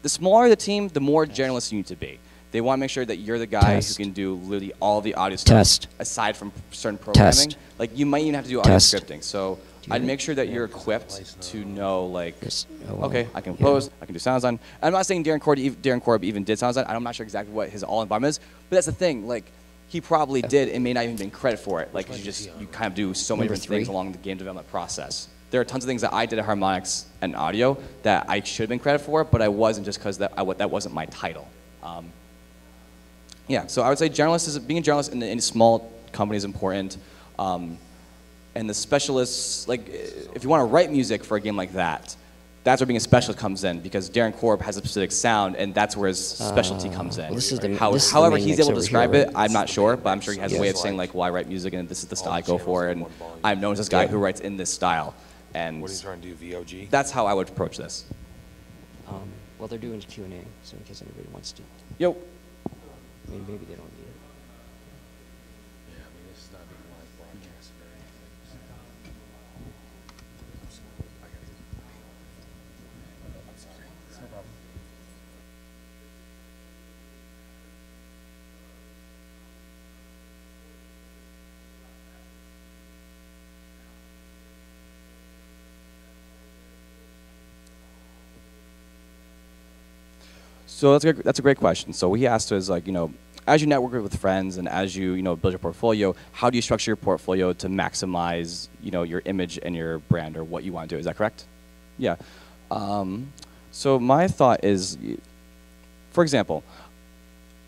The smaller the team, the more generalist you need to be. They want to make sure that you're the guy who can do literally all the audio stuff aside from certain programming. Like you might even have to do audio scripting. So I'd make sure that you're equipped to know, like, okay, I can compose, I can do sound design. I'm not saying Darren Korb even did sound design. I'm not sure exactly what his all-environment is, but that's the thing. Like, he probably did and may not even been credit for it. Like, you kind of do so many different things along the game development process. There are tons of things that I did at Harmonix and audio that I should have been credit for, but I wasn't just because that wasn't my title. Yeah, so I would say being a journalist in small company is important. And the specialists, like if you want to write music for a game like that, that's where being a specialist comes in, because Darren Korb has a specific sound, and that's where his specialty comes in. However he's able to describe it, I'm not sure, but I'm sure he has a way of saying, like, well, I write music and this is the style I go for, and I'm known as this guy who writes in this style. And what are you trying to do, VOG? That's how I would approach this. Well, they're doing Q&A, so in case anybody wants to. Yo. I mean, maybe they don't need it. Yeah, I mean, this is not being live broadcast or anything. I'm sorry. It's no problem. So that's a great question. So what he asked is, like, as you network with friends and as you build your portfolio, how do you structure your portfolio to maximize your image and your brand, or what you want to do? Is that correct? Yeah. So my thought is, for example,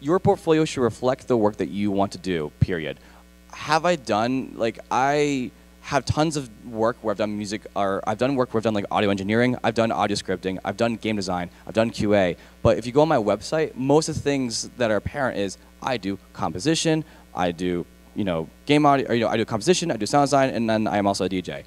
your portfolio should reflect the work that you want to do. Period. I have tons of work where I've done music, or I've done work where I've done like audio engineering, I've done audio scripting, I've done game design, I've done QA. But if you go on my website, most of the things that are apparent is I do composition, I do game audio, or, I do composition, I do sound design, and then I am also a DJ.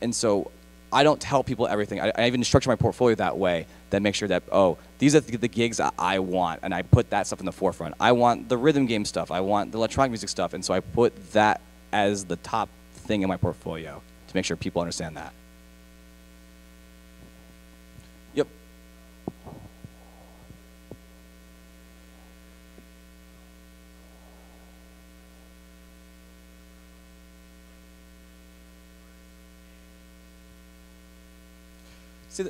And so I don't tell people everything. I even structure my portfolio that way, that make sure that, oh, these are the gigs that I want, and I put that stuff in the forefront. I want the rhythm game stuff, I want the electronic music stuff, and so I put that as the top thing in my portfolio to make sure people understand that. Yep. See,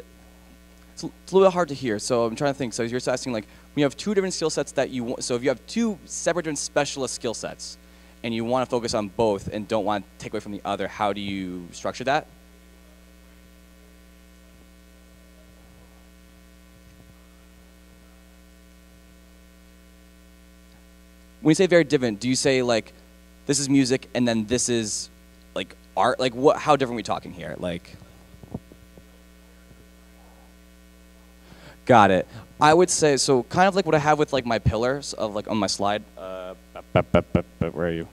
it's a little bit hard to hear, so I'm trying to think. So you're asking, like, when you have two different skill sets that you want, so if you have two separate different specialist skill sets, and you want to focus on both and don't want to take away from the other, how do you structure that? When you say very different, do you say, like, this is music and then this is like art? Like, what? How different are we talking here? Like, got it. I would say, so kind of like what I have with like my pillars of like on my slide. Where are you?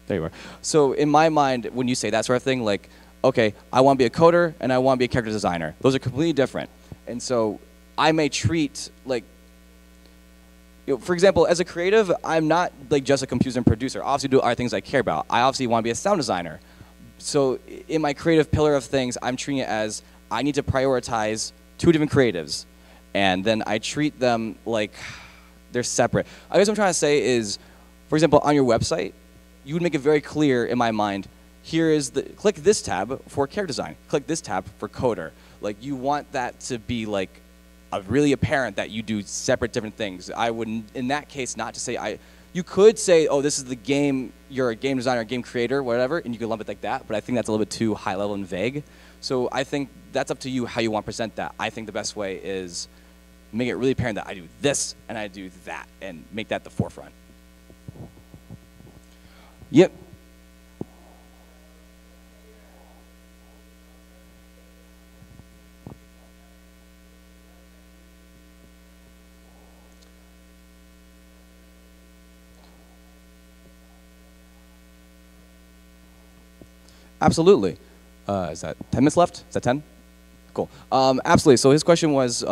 There you are. So in my mind, when you say that sort of thing, like, okay, I want to be a coder and I want to be a character designer. Those are completely different. And so I may treat, like, for example, as a creative, I'm not like just a composer and producer. I obviously do other things I care about. I obviously want to be a sound designer. So in my creative pillar of things, I'm treating it as I need to prioritize two different creatives. And then I treat them like they're separate. I guess what I'm trying to say is, for example, on your website, you would make it very clear in my mind, here is click this tab for character design, click this tab for coder. Like, you want that to be like really apparent that you do separate different things. I would, in that case, not to say, you could say, oh, this is the game, you're a game designer, a game creator, whatever, and you could lump it like that, but I think that's a little bit too high level and vague. So I think that's up to you how you want to present that. I think the best way is make it really apparent that I do this and I do that, and make that the forefront. Yep. Absolutely. Is that 10 minutes left? Is that 10? Cool. Absolutely. So his question was,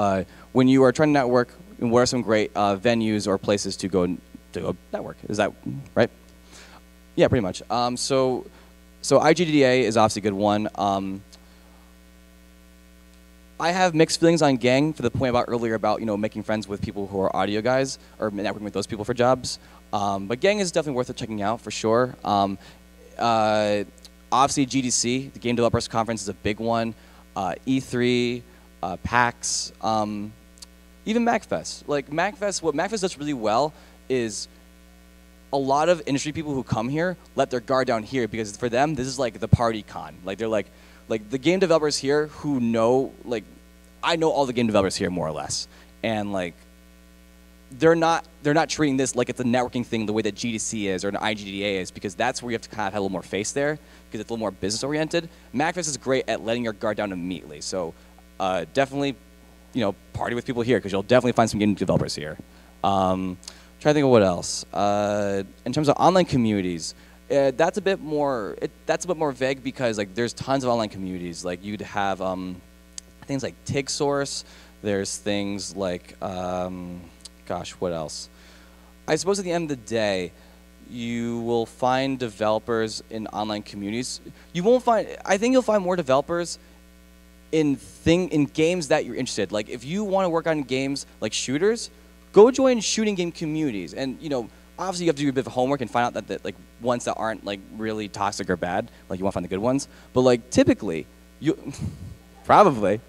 when you are trying to network, what are some great venues or places to go network? Is that right? Yeah, pretty much. So IGDA is obviously a good one. I have mixed feelings on Gang for the point about earlier about making friends with people who are audio guys or networking with those people for jobs. But Gang is definitely worth checking out for sure. Obviously, GDC, the Game Developers Conference, is a big one. E3, PAX, even MAGFest. Like MAGFest, what MAGFest does really well is a lot of industry people who come here let their guard down here because for them, this is like the party con. Like they're like the game developers here who know, like, I know all the game developers here more or less, and like they're not treating this like it's a networking thing the way that GDC is or an IGDA is, because that's where you have to kind of have a little more face there because it's a little more business oriented. MAGFest is great at letting your guard down immediately. So definitely, party with people here because you'll definitely find some game developers here. Trying to think of what else. In terms of online communities, that's a bit more vague because like there's tons of online communities. Like you'd have things like TigSource. There's things like gosh, what else? I suppose at the end of the day, you will find developers in online communities. I think you'll find more developers in games that you're interested. Like if you want to work on games like shooters, go join shooting game communities. And obviously you have to do a bit of homework and find out that like ones that aren't like really toxic or bad. Like you want to find the good ones. But like typically, you probably.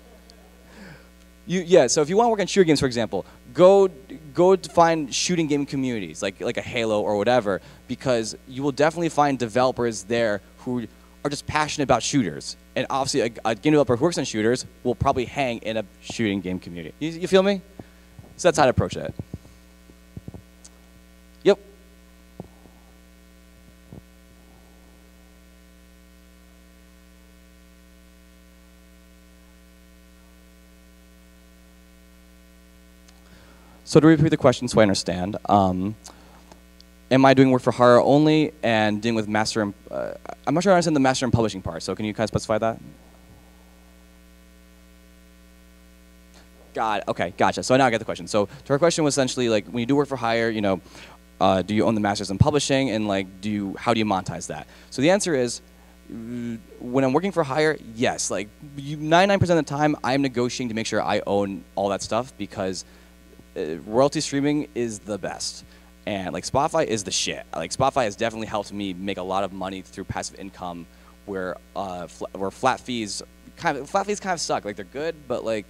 So if you want to work on shooter games, for example, go to find shooting game communities like a Halo or whatever, because you will definitely find developers there who are just passionate about shooters. And obviously, a game developer who works on shooters will probably hang in a shooting game community. You feel me? So that's how to approach that. Yep. So to repeat the question so I understand, am I doing work for hire only and dealing with master and, I'm not sure I understand the master and publishing part, so can you kind of specify that? Okay, gotcha. So now I get the question. So her question was essentially like, when you do work for hire, do you own the masters in publishing, and like, how do you monetize that? So the answer is, when I'm working for hire, yes. Like 99% of the time, I'm negotiating to make sure I own all that stuff because royalty streaming is the best, and like Spotify is the shit. Like Spotify has definitely helped me make a lot of money through passive income, where flat fees kind of suck. Like they're good, but like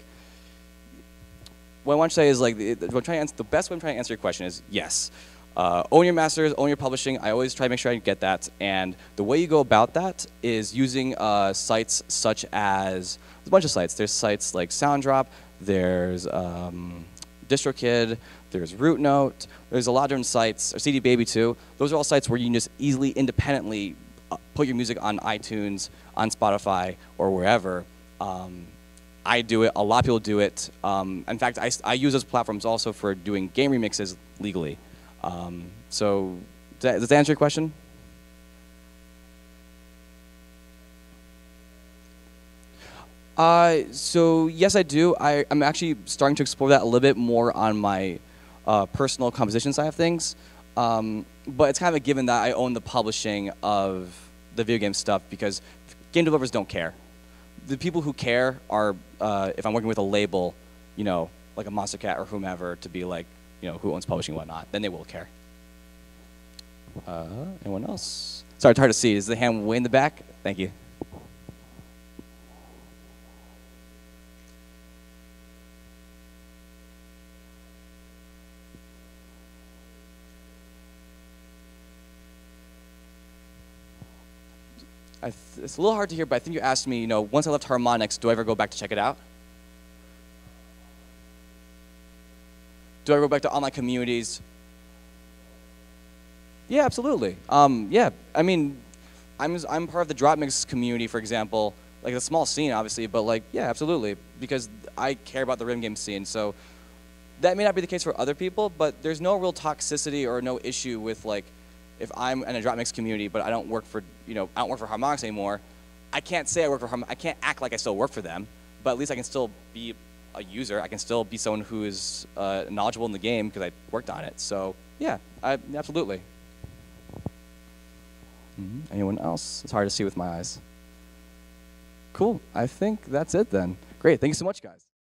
what I want to say is like the best way I'm trying to answer your question is yes. Own your masters, own your publishing. I always try to make sure I get that, and the way you go about that is using sites such as there's a bunch of sites. There's sites like SoundDrop. There's DistroKid, there's RootNote, there's a lot of different sites, or CD Baby too. Those are all sites where you can just easily, independently put your music on iTunes, on Spotify, or wherever. I do it, a lot of people do it. In fact, I use those platforms also for doing game remixes legally. So does that answer your question? So yes, I do. I'm actually starting to explore that a little bit more on my personal composition side of things. But it's kind of a given that I own the publishing of the video game stuff because game developers don't care. The people who care are if I'm working with a label, like a Monster Cat or whomever, to be like, who owns publishing and whatnot, then they will care. Anyone else? Sorry, it's hard to see. Is the hand way in the back? Thank you. it's a little hard to hear, but I think you asked me, once I left harmonics, do I ever go back to check it out? Do I go back to online communities? Yeah, absolutely. Yeah, I mean, I'm part of the drop mix community, for example. Like a small scene, obviously, but like, yeah, absolutely, because I care about the rhythm game scene. So that may not be the case for other people, but there's no real toxicity or no issue with like, if I'm in a drop mix community, but I don't work for, I don't work for harmonics anymore. I can't say I work for harmonics. I can't act like I still work for them, but at least I can still be a user. I can still be someone who is knowledgeable in the game because I worked on it. So yeah, absolutely. Anyone else? It's hard to see with my eyes. Cool. I think that's it then. Great. Thank you so much, guys.